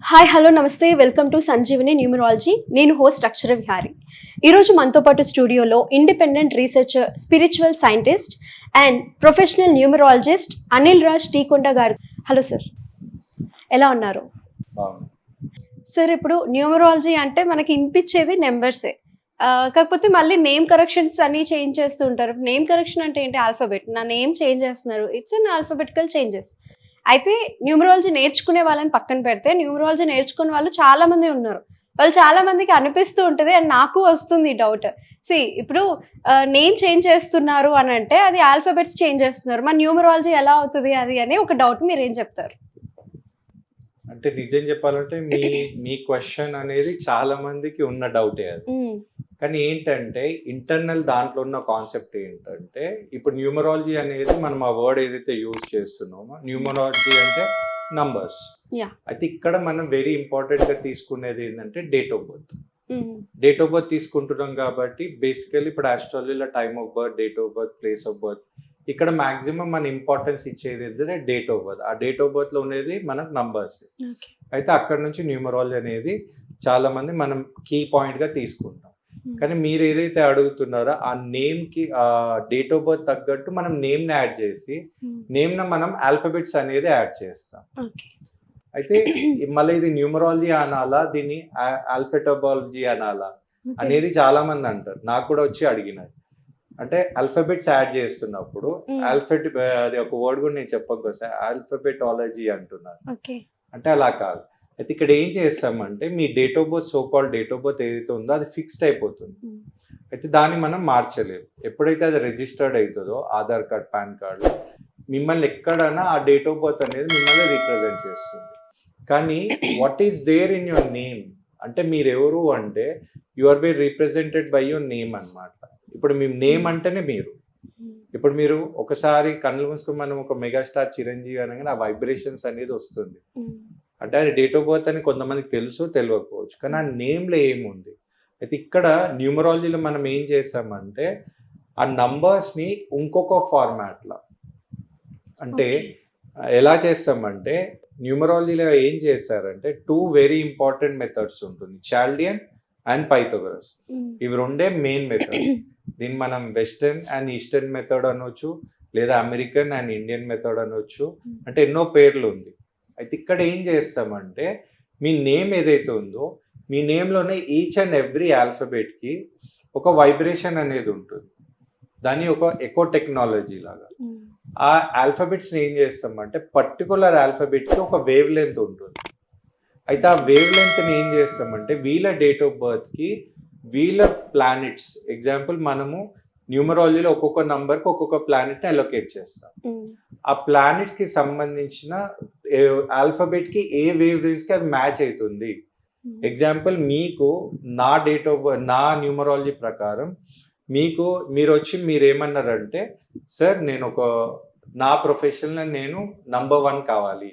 Hi hello నమస్తే welcome to Sanjeevani numerology. నేను host Akshara Vihari. ఈరోజు మనతో పాటు స్టూడియోలో independent researcher, spiritual scientist and professional numerologist Anil Raj Teekonda garu. Hello sir, ఎలా ఉన్నారు? సార్, ఇప్పుడు న్యూమరాలజీ అంటే మనకి వినిపించేది నెంబర్సే, కాకపోతే మళ్ళీ నేమ్ కరెక్షన్స్ అన్ని చేంజ్ చేస్తూ ఉంటారు. నేమ్ కరెక్షన్ అంటే ఏంటి? ఆల్ఫాబెట్, నా నేమ్ చేంజ్ చేస్తున్నారు, ఇట్స్ అన్ ఆల్ఫాబెటికల్ చేంజెస్. అయితే న్యూమరాలజీ నేర్చుకునే వాళ్ళని పక్కన పెడితే న్యూమరాలజీ నేర్చుకునే వాళ్ళు చాలా మంది ఉన్నారు. వాళ్ళు చాలా మందికి అనిపిస్తూ ఉంటుంది అండ్ నాకు వస్తుంది డౌట్. ఇప్పుడు నేమ్ చేంజ్ చేస్తున్నారు అని అంటే అది ఆల్ఫాబెట్స్ చేంజ్ చేస్తున్నారు, మన న్యూమరాలజీ ఎలా అవుతుంది అది అని ఒక డౌట్. మీరు ఏం చెప్తారు? అంటే నిజం చెప్పాలంటే మీ క్వశ్చన్ అనేది చాలా మందికి ఉన్న డౌటే అది. కానీ ఏంటంటే ఇంటర్నల్ దాంట్లో ఉన్న కాన్సెప్ట్ ఏంటంటే, ఇప్పుడు న్యూమరాలజీ అనేది మనం ఆ వర్డ్ ఏదైతే యూజ్ చేస్తున్నామో, న్యూమరాలజీ అంటే నంబర్స్. అయితే ఇక్కడ మనం వెరీ ఇంపార్టెంట్ గా తీసుకునేది ఏంటంటే date of birth. Date of birth తీసుకుంటున్నాం కాబట్టి బేసికల్లీ ఇప్పుడు ఆస్ట్రాలజీలో time of birth, date of birth, place of birth, ఇక్కడ మాక్సిమం మన ఇంపార్టెన్స్ ఇచ్చేది ఏంటంటే డేట్ ఆఫ్ బర్త్. ఆ డేట్ ఆఫ్ బర్త్ లో ఉండేది మనకు నంబర్స్. అయితే అక్కడ నుంచి న్యూమరాలజీ అనేది చాలా మంది మనం కీ పాయింట్ గా తీసుకుంటాం. కానీ మీరు ఏదైతే అడుగుతున్నారో ఆ నేమ్ కి ఆ డేట్ ఆఫ్ బర్త్ తగ్గట్టు మనం నేమ్ ని యాడ్ చేసి నేమ్ న మనం ఆల్ఫాబెట్స్ అనేది యాడ్ చేస్తాం. అయితే మళ్ళీ ఇది న్యూమరాలజీ అనాలా, దీన్ని ఆల్ఫాబెటాలజీ అనాలా అనేది చాలా మంది అంటారు. నాకు కూడా వచ్చి అడిగినారు. అంటే ఆల్ఫాబెట్స్ యాడ్ చేస్తున్నప్పుడు అది ఒక వర్డ్ కూడా నేను చెప్పకపోతే ఆల్ఫాబెటాలజీ అంటున్నారు. అంటే అలా కాదు. అయితే ఇక్కడ ఏం చేస్తామంటే మీ date of birth, so called date of birth ఏదైతే ఉందో అది ఫిక్స్డ్ అయిపోతుంది. అయితే దాన్ని మనం మార్చలేము. ఎప్పుడైతే అది రిజిస్టర్డ్ అవుతుందో ఆధార్ కార్డ్, పాన్ కార్డ్, మిమ్మల్ని ఎక్కడైనా ఆ డేట్ ఆఫ్ బర్త్ అనేది మిమ్మల్ని రిప్రజెంట్ చేస్తుంది. కానీ what is there in your name అంటే మీరు ఎవరు అంటే you are be represented by your name అన్నమాట. ఇప్పుడు మీ నేమ్ అంటేనే మీరు. ఇప్పుడు మీరు ఒకసారి కళ్ళు మూసుకొని మనం ఒక మెగాస్టార్ చిరంజీవి అనగానే ఆ వైబ్రేషన్స్ అనేది వస్తుంది. అంటే అది డేట్ ఆఫ్ బర్త్ అని కొంతమందికి తెలుసు, తెలియకపోవచ్చు. కానీ ఆ నేమ్లో ఏముంది? అయితే ఇక్కడ న్యూమరాలజీలో మనం ఏం చేస్తామంటే ఆ నంబర్స్ని ఇంకొక ఫార్మాట్లో, అంటే ఎలా చేస్తామంటే న్యూమరాలజీలో ఏం చేస్తారంటే 2 వెరీ ఇంపార్టెంట్ మెథడ్స్ ఉంటుంది, చాల్డియన్ అండ్ పైథాగరస్. ఇవి రెండే మెయిన్ మెథడ్. దీన్ని మనం వెస్టర్న్ అండ్ ఈస్టర్న్ మెథడ్ అనొచ్చు, లేదా అమెరికన్ అండ్ ఇండియన్ మెథడ్ అనొచ్చు. అంటే ఎన్నో పేర్లు ఉంది. అయితే ఇక్కడ ఏం చేస్తామంటే మీ నేమ్ ఏదైతే ఉందో మీ నేమ్లోనే ఈచ్ అండ్ ఎవ్రీ ఆల్ఫాబెట్కి ఒక వైబ్రేషన్ అనేది ఉంటుంది. దాన్ని ఒక ఎకో టెక్నాలజీ లాగా. ఆ ఆల్ఫాబెట్స్ని ఏం చేస్తామంటే పర్టికులర్ ఆల్ఫాబెట్కి ఒక వేవ్ లెంత్ ఉంటుంది. అయితే ఆ వేవ్ లెంత్ని ఏం చేస్తామంటే వీళ్ళ డేట్ ఆఫ్ బర్త్కి వీళ్ళ ప్లానెట్స్, ఎగ్జాంపుల్ మనము న్యూమరాలజీలో ఒక్కొక్క నంబర్కి ఒక్కొక్క ప్లానెట్ని అలొకేట్ చేస్తాం. ఆ ప్లానెట్కి సంబంధించిన ఆల్ఫాబెట్కి ఏ వేవ్ రేంజ్కి అది మ్యాచ్ అవుతుంది. ఎగ్జాంపుల్ మీకు నా డేట్ ఆఫ్ బర్త్, నా న్యూమరాలజీ ప్రకారం మీరు వచ్చి మీరు ఏమన్నారంటే, సార్ నేను నా ప్రొఫెషన్లో నేను నంబర్ 1 కావాలి,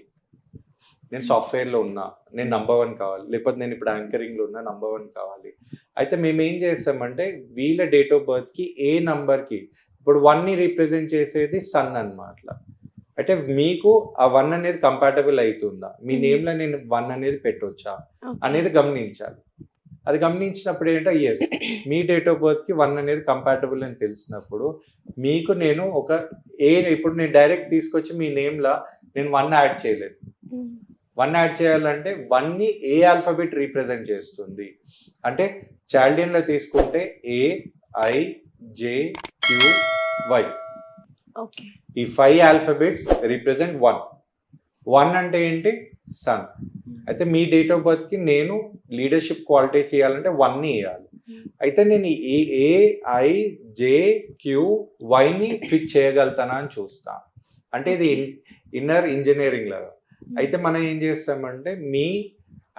నేను సాఫ్ట్వేర్లో ఉన్నా, నేను నంబర్ 1 కావాలి, లేకపోతే నేను ఇప్పుడు యాంకరింగ్లో ఉన్నా, నంబర్ 1 కావాలి. అయితే మేము ఏం చేస్తామంటే వీళ్ళ డేట్ ఆఫ్ బర్త్కి ఏ నంబర్కి, ఇప్పుడు 1ని రిప్రజెంట్ చేసేది సన్ అన్నమాట. అంటే మీకు ఆ 1 అనేది కంపాటబుల్ అవుతుందా, మీ నేమ్లో నేను 1 అనేది పెట్టొచ్చా అనేది గమనించాలి. అది గమనించినప్పుడు ఏంటో ఎస్, మీ డేట్ ఆఫ్ బర్త్కి 1 అనేది కంపాటబుల్ అని తెలిసినప్పుడు మీకు నేను ఇప్పుడు నేను డైరెక్ట్ తీసుకొచ్చి మీ నేమ్లో నేను 1 యాడ్ చేయలేదు. 1 యాడ్ చేయాలంటే 1ని ఏ ఆల్ఫాబెట్ రీప్రజెంట్ చేస్తుంది అంటే చాల్డియన్లో తీసుకుంటే AIJQY. ఈ 5 ఆల్ఫాబెట్స్ రిప్రజెంట్ 1 అంటే ఏంటి? సన్. అయితే మీ డేట్ ఆఫ్ బర్త్కి నేను లీడర్షిప్ క్వాలిటీస్ ఇవ్వాలంటే 1ని ఇవ్వాలి. అయితే నేను AIJQYని ఫిట్ చేయగలుగుతానా అని చూస్తా. అంటే ఇది ఇన్నర్ ఇంజనీరింగ్ లాగా. అయితే మనం ఏం చేస్తామంటే మీ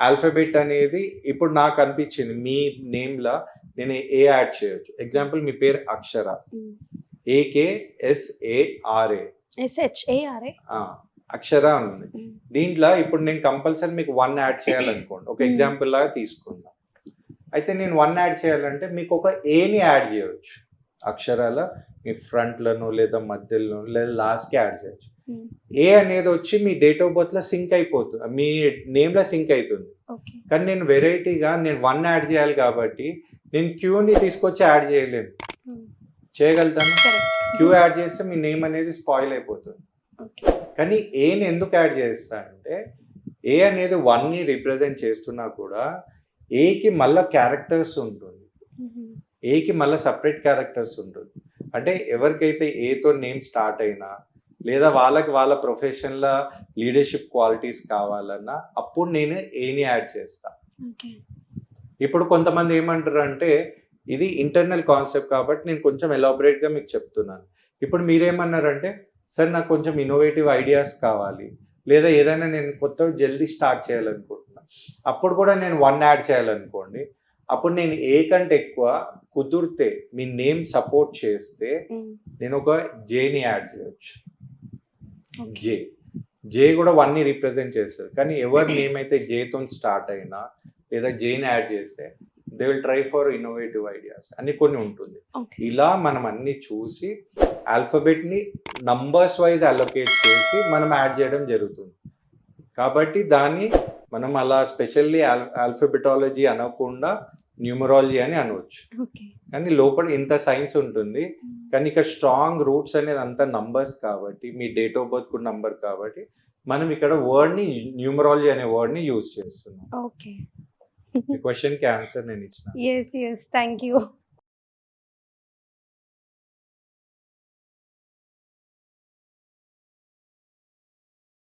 ఆల్ఫాబెట్ అనేది ఇప్పుడు నాకు అనిపించింది మీ నేమ్లో నేను ఏ యాడ్ చేయొచ్చు. ఎగ్జాంపుల్ మీ పేరు అక్షర, AKSARA, అక్షర ఉంది. దీంట్లో ఇప్పుడు నేను కంపల్సరీ మీకు 1 యాడ్ చేయాలనుకోండి, ఒక ఎగ్జాంపుల్ లాగా తీసుకుందాం. అయితే నేను 1 యాడ్ చేయాలంటే మీకు ఒక ఏని యాడ్ చేయవచ్చు. అక్షరాల మీ ఫ్రంట్లను లేదా మధ్యలో లేదా లాస్ట్కి యాడ్ చేయొచ్చు. ఏ అనేది వచ్చి మీ డేట్ ఆఫ్ బర్త్ లో సింక్ అయిపోతుంది, మీ నేమ్ లో సింక్ అవుతుంది. ఓకే. కానీ నేను వెరైటీగా నేను 1 యాడ్ చేయాలి కాబట్టి నేను క్యూని తీసుకొచ్చి యాడ్ చేయలేను. చేయగలుగుతాను, కరెక్ట్. క్యూ యాడ్ చేస్తే మీ నేమ్ అనేది స్పాయిల్ అయిపోతుంది. ఓకే. కానీ ఏని ఎందుకు యాడ్ చేస్తా అంటే ఏ అనేది 1ని రిప్రజెంట్ చేస్తున్నా కూడా ఏకి మళ్ళీ క్యారెక్టర్స్ ఉంటుంది, ఏకి మళ్ళీ సపరేట్ క్యారెక్టర్స్ ఉంటుంది. అంటే ఎవరికైతే ఏతో నేమ్ స్టార్ట్ అయినా లేదా వాళ్ళకి వాళ్ళ ప్రొఫెషన్లో లీడర్షిప్ క్వాలిటీస్ కావాలన్నా అప్పుడు నేను ఏని యాడ్ చేస్తా. ఓకే. ఇప్పుడు కొంతమంది ఏమంటారు అంటే ఇది ఇంటర్నల్ కాన్సెప్ట్ కాబట్టి నేను కొంచెం ఎలాబరేట్గా మీకు చెప్తున్నాను. ఇప్పుడు మీరేమన్నారంటే సార్ నాకు కొంచెం ఇన్నోవేటివ్ ఐడియాస్ కావాలి, లేదా ఏదైనా నేను కొత్త జల్దీ స్టార్ట్ చేయాలనుకుంటున్నా, అప్పుడు కూడా నేను 1 యాడ్ చేయాలనుకోండి, అప్పుడు నేను ఏ కంటే ఎక్కువ కుదిరితే మీ నేమ్ సపోర్ట్ చేస్తే నేను ఒక జేని యాడ్ చేయొచ్చు. జే కూడా 1ని రిప్రజెంట్ చేస్తారు. కానీ ఎవరి నేమ్ అయితే జేతో స్టార్ట్ అయినా లేదా జేని యాడ్ చేస్తే they will try for innovative ideas అని కొన్ని ఉంటుంది. ఇలా మనం అన్ని చూసి ఆల్ఫబెట్ని నంబర్స్ వైజ్ అలొకేట్ చేసి మనం యాడ్ చేయడం జరుగుతుంది. కాబట్టి దాన్ని మనం అలా స్పెషల్లీ ఆల్ఫబెటాలజీ అనకుండా న్యూమరాలజీ అని అనవచ్చు. కానీ లోపల ఇంత సైన్స్ ఉంటుంది, కానీ ఇక్కడ స్ట్రాంగ్ రూట్స్ అనేది అంతా నంబర్స్ కాబట్టి మీ డేట్ ఆఫ్ బర్త్ కూడా నంబర్ కాబట్టి మనం ఇక్కడ వర్డ్ని న్యూమరాలజీ అనే వర్డ్ని యూజ్ చేస్తున్నాం. ఓకే. క్వశ్చన్కి ఆన్సర్ నేను ఇచ్చిన. yes, thank you.